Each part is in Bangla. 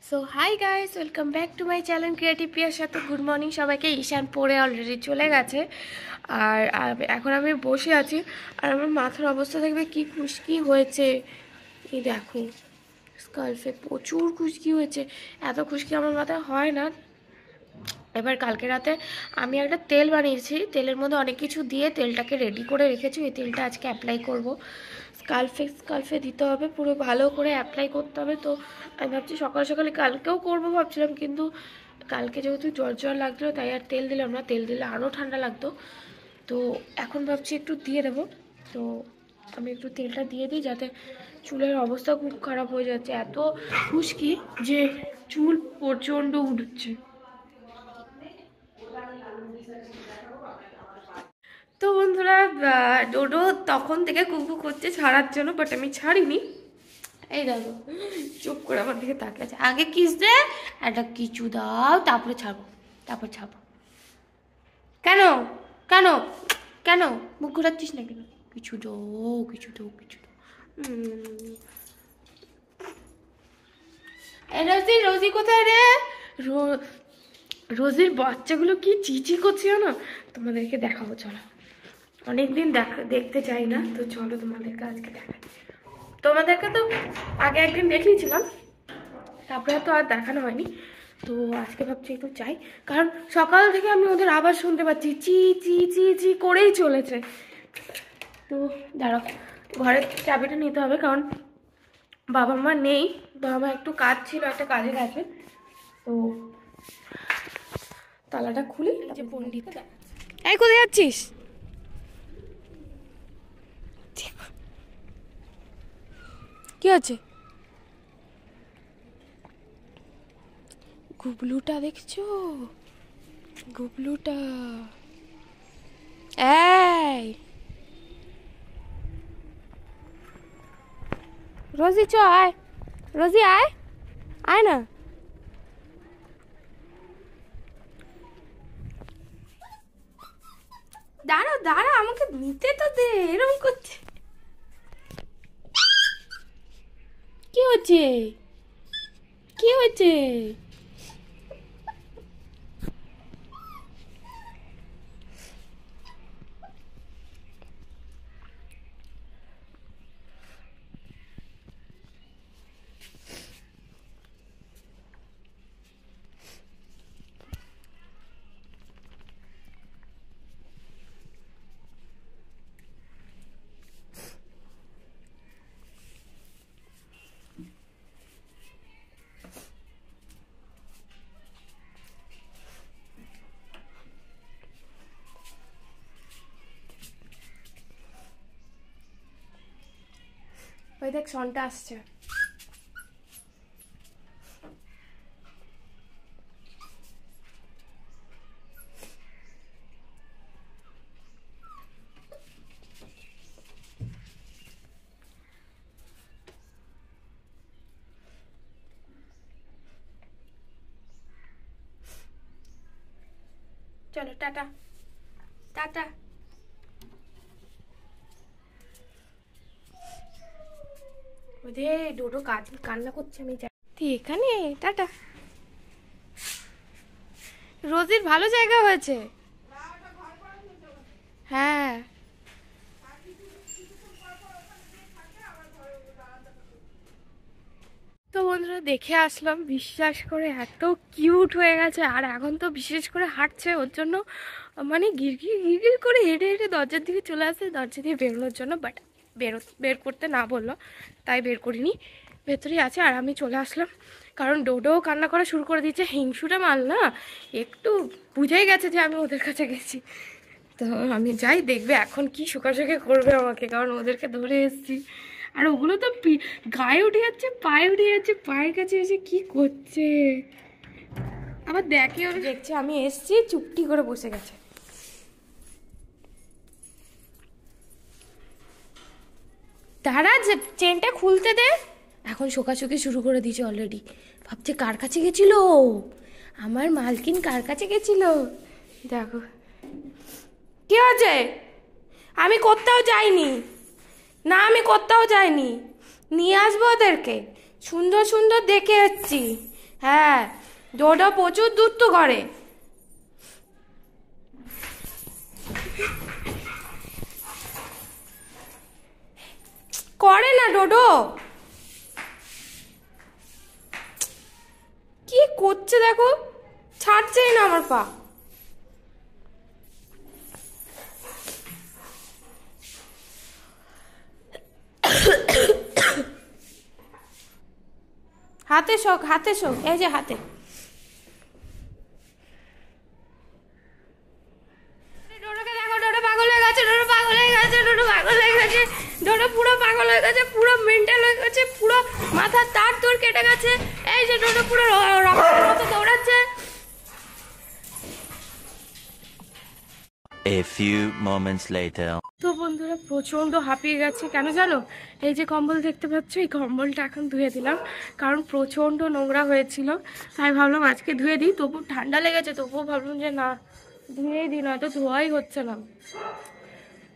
So hi guys, welcome back to my channel creative পিয়ার সাথে। গুড মর্নিং সবাইকে। ঈশান পড়ে অলরেডি চলে গেছে আর এখন আমি বসে আছি আর আমার মাথার অবস্থা দেখবে কি খুশকি হয়েছে। এই দেখো স্কাল্পে প্রচুর খুশকি হয়েছে। এত খুশকি আমার মাথায় হয় না। এবার কালকে রাতে আমি একটা তেল বানিয়েছি, তেলের মধ্যে অনেক কিছু দিয়ে তেলটাকে রেডি করে রেখেছি। এই তেলটা আজকে অ্যাপ্লাই করব। স্কাল্পে দিতে হবে, পুরো ভালো করে অ্যাপ্লাই করতে হবে। তো আমি ভাবছি সকাল সকালে কালকেও করব ভাবছিলাম, কিন্তু কালকে যেহেতু জ্বর জ্বর লাগছিলো তাই আর তেল দিলাম না। তেল দিলে আরও ঠান্ডা লাগতো। তো এখন ভাবছি একটু দিয়ে দেবো। তো আমি একটু তেলটা দিয়ে দিই, যাতে চুলের অবস্থা খুব খারাপ হয়ে যাচ্ছে। এত খুশকি যে চুল প্রচণ্ড উঠছে। তো বন্ধুরা, ডোডো তখন থেকে কুকু করছে ছাড়ার জন্য, বাট আমি ছাড়িনি। এই দেখো চুপ করে আমার দিকে তাকিয়ে আছে। আগে কিস দে, একটা কিছু দাও, তারপরে ছাড়বো, তারপর ছাড়বো। কেন কেন কেন মুখ ঘোরাচ্ছিস না কেন? কিছু দো, কিছু দো, কিছু দো। রোজি, রোজি কোথায় রে? রোজির বাচ্চাগুলো কি চিচি করছে না, তোমাদেরকে দেখাবো। চলো, অনেকদিন দেখতে চাই না, তো চলো তোমাদেরকে আজকে দেখাই। তোমাদেরকে তো আগে একদিন দেখিয়েছিলাম, তারপরে তো আর দেখানো হয়নি। তো আজকে ভাবছি একটু চাই, কারণ সকাল থেকে আমি ওদের আবার শুনতে পাচ্ছি চি চি চি চি করেই চলেছে। তো দাঁড়াও, ঘরের চাবিটা নিতে হবে, কারণ বাবা মা নেই। বাবা মা একটু কাজ ছিল, একটা কাজে গেছে। তো তালাটা খুলি। যে পণ্ডিত, এই কোথায় যাচ্ছিস? কি আছে? গুবলুটা দেখছো? গুবলুটা এই রোজি চ আয়, রোজি আয়, আয় না। দাঁড়া দাঁড়া, আমাকে নিতে তো দে। এরকম করছে, কি হচ্ছে? কি হচ্ছে? ওই দেখ সনটা আসছে। চলো টাটা, টাটা। ওদে ডোডো কাজ কান্না করছে, আমি যাই এখানে। টাটা। রোজির ভালো জায়গা হয়েছে। হ্যাঁ, তো বন্ধুরা দেখে আসলাম, বিশ্বাস করে এত কিউট হয়ে গেছে। আর এখন তো বিশেষ করে হাঁটছে, ওর জন্য মানে গিরগির গিরগির করে হেঁটে হেঁটে দরজার দিকে চলে আসে দরজা দিয়ে বেরোনোর জন্য। বাট বের করতে না বললো, তাই বের করিনি, ভেতরেই আছে। আর আমি চলে আসলাম, কারণ ডোডো কান্না করা শুরু করে দিয়েছে। হিংসুটা মাল না, একটু বুঝেই গেছে যে আমি ওদের কাছে গেছি। তো আমি যাই, দেখবে এখন কি শোকাশোকি করবে আমাকে, কারণ ওদেরকে ধরে এসেছি। আর ওগুলো তো গায়ে উঠে যাচ্ছে, পায়ে উঠে যাচ্ছে, পায়ের কাছে এসে কি করছে। আবার দেখে, ওরা দেখছে আমি এসছি, চুপটি করে বসে গেছে। তারা যে চেনটা খুলতে দে। এখন শোকাশোকি শুরু করে দিয়েছে অলরেডি। ভাবছে কার কাছে গেছিল, আমার মালকিন কার কাছে গেছিল। দেখো কি হয়েছে। আমি কোথাও যাইনি, না আমি কোথাও যাইনি, নিয়ে আসবো ওদেরকে, সুন্দর সুন্দর দেখে এসছি। হ্যাঁ, ডোডো প্রচুর দুধ তো করে। করে না ডোডো, কি করছে দেখো, ছাড়ছেই না আমার পা। হাতে শোক, হাতে শোক, এই যে হাতে। ডোডোকে দেখো, ডোডো পাগল হয়ে গেছে, ডোডো পাগল হয়ে গেছে, ডোডো পাগল হয়ে গেছে, ডোডো পুরো পাগল হয়ে গেছে, পুরো মেন্টাল হয়ে গেছে, পুরো মাথার তার তোর কেটে গেছে। এই যে ডোডো পুরো রকেটের মতো দৌড়াচ্ছে। A few moments later. তো বন্ধুরা প্রচণ্ড হাঁপিয়ে গেছে, কেন জানো? এই যে কম্বল দেখতে পাচ্ছ, এই কম্বলটা এখন ধুয়ে দিলাম, কারণ প্রচণ্ড নোংরা হয়েছিল। তাই ভাবলাম আজকে ধুয়ে দিই, তবু ঠান্ডা লেগেছে, তবুও ভাবলাম যে না ধুয়েই দিই, নয়তো ধোয়াই হচ্ছে না।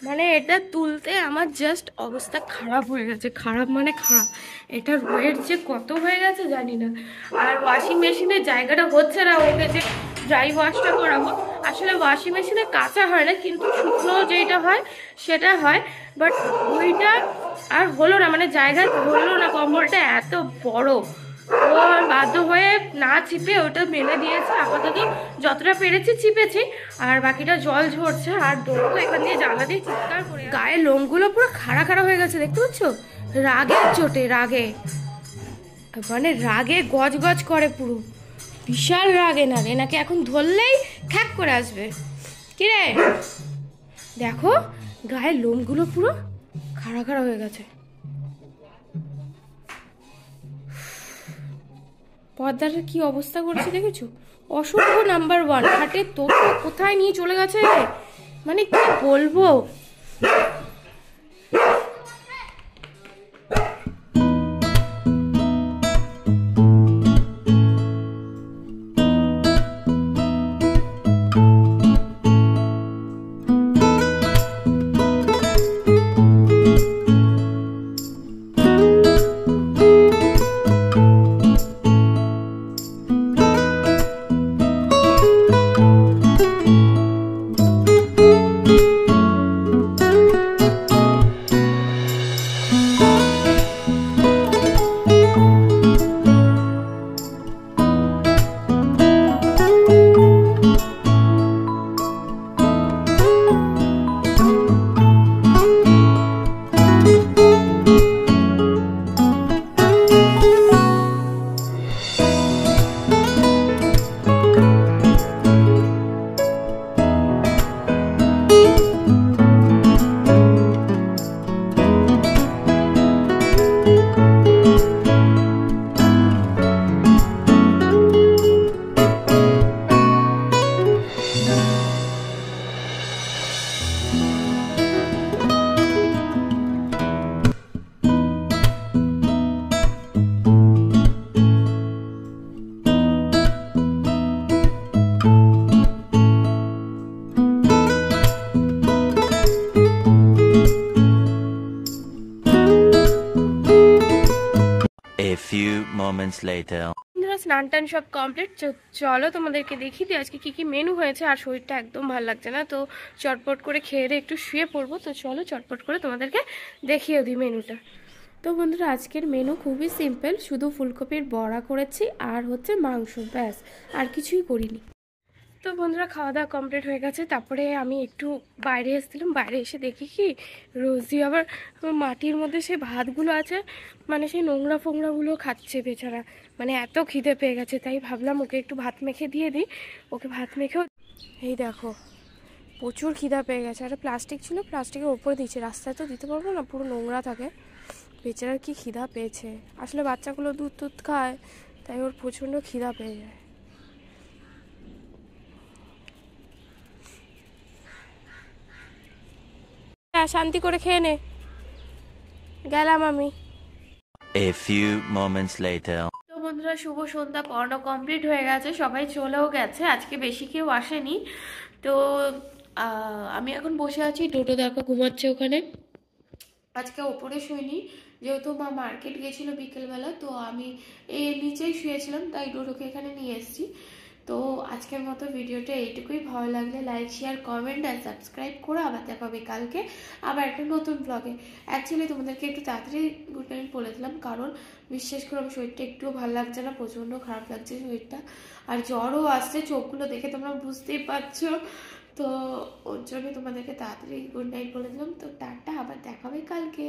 মানে এটা তুলতে আমার জাস্ট অবস্থা খারাপ হয়ে গেছে, খারাপ মানে খারাপ। এটা ওয়েট যে কত হয়ে গেছে জানি না। আর ওয়াশিং মেশিনের জায়গাটা হচ্ছে না, ওকে যে ড্রাই ওয়াশটা করাবো, আসলে ওয়াশিং মেশিনে কাঁচা হয় না, কিন্তু শুকনো যেটা হয় সেটা হয়, বাট ওইটা আর হলো না, মানে জায়গা হলো না। কম্বলটা এত বড়, ও বাধ্য হয়ে না চিপে ওটা মেলে দিয়েছে। আপাতত যতটা পেরেছি চিপেছি, আর বাকিটা জল ঝরছে। আর ডোরো এখান দিয়ে জানলা দিয়ে চিৎকার করে, গায়ের লোমগুলো পুরো খাড়া খাড়া হয়ে গেছে, দেখতে পাচ্ছ? রাগের চোটে, রাগে, মানে রাগে গজ গজ করে পুরো, বিশাল রাগে। না এনাকে এখন ধরলেই খ্যাক করে আসবে। কিরে দেখো, গায়ের লোমগুলো পুরো খাড়া খাড়া হয়ে গেছে। পর্দাটার কি অবস্থা করেছে দেখেছো? অসভ্য নাম্বার 1। হাটের তোকে কোথায় নিয়ে চলে গেছে, মানে কি বলবো। A few moments later. স্নান টান সব কমপ্লিট। চলো তোমাদেরকে দেখিয়ে দিই আজকে কি কি মেনু হয়েছে। আর শরীরটা একদম ভালো লাগছে না, তো চটপট করে খেয়ে দিয়ে একটু শুয়ে পড়বো। তো চলো চটপট করে তোমাদেরকে দেখিয়ে দিই মেনুটা। তো বন্ধুরা আজকের মেনু খুবই সিম্পল, শুধু ফুলকপির বড়া করেছি আর হচ্ছে মাংস, ব্যাস, আর কিছুই করিনি। তো বন্ধুরা খাওয়া দাওয়া কমপ্লিট হয়ে গেছে, তারপরে আমি একটু বাইরে এসেছিলাম। বাইরে এসে দেখি কি রোজি আবার মাটির মধ্যে সেই ভাতগুলো আছে, মানে সেই নোংরা ফোংরাগুলো খাচ্ছে বেচারা, মানে এত খিদে পেয়ে গেছে। তাই ভাবলাম ওকে একটু ভাত মেখে দিয়ে দিই। ওকে ভাত মেখেও, এই দেখো প্রচুর খিদা পেয়ে গেছে। আর প্লাস্টিক ছিল, প্লাস্টিকের ওপরে দিয়েছে, রাস্তায় তো দিতে পারবো না, পুরো নোংরা থাকে। বেচারার কি খিদা পেয়েছে, আসলে বাচ্চাগুলো দুধ টুধ খায়, তাই ওর প্রচণ্ড খিদা পেয়ে যায়। শান্তি করে খেয়ে নে, গেলাম আমি। A few moments later. তো বন্ধুরা শুভ সন্ধ্যা, পড়ানো কমপ্লিট হয়ে গেছে, সবাই চলেও গেছে, আজকে বেশি কেউ আসেনি। তো আমি এখন বসে আছি, টোটো দেখো ঘুমাচ্ছে ওখানে। আজকে ওপরে শুইনি, যেহেতু মা মার্কেট গেছিলো বিকেলবেলা, তো আমি এই নিচেই শুয়েছিলাম, তাই ডোডোকে এখানে নিয়ে এসেছি। তো আজকের মতো ভিডিওটা এইটুকুই। ভালো লাগলে লাইক, শেয়ার, কমেন্ট আর সাবস্ক্রাইব করে আবার দেখা হবে কালকে আবার একটা নতুন ব্লগে। অ্যাকচুয়ালি তোমাদেরকে একটু তাড়াতাড়ি গুড নাইট বলে দিলাম, কারণ বিশ্বাস করে আমার শরীরটা একটুও ভালো লাগছে না, প্রচণ্ড খারাপ লাগছে শরীরটা, আর জ্বরও আসছে, চোখগুলো দেখে তোমরা বুঝতেই পারছো। তো ওর জন্য তোমাদেরকে তাড়াতাড়ি গুড নাইট বলে দিলাম। তো টাটা, আবার দেখা হবে কালকে।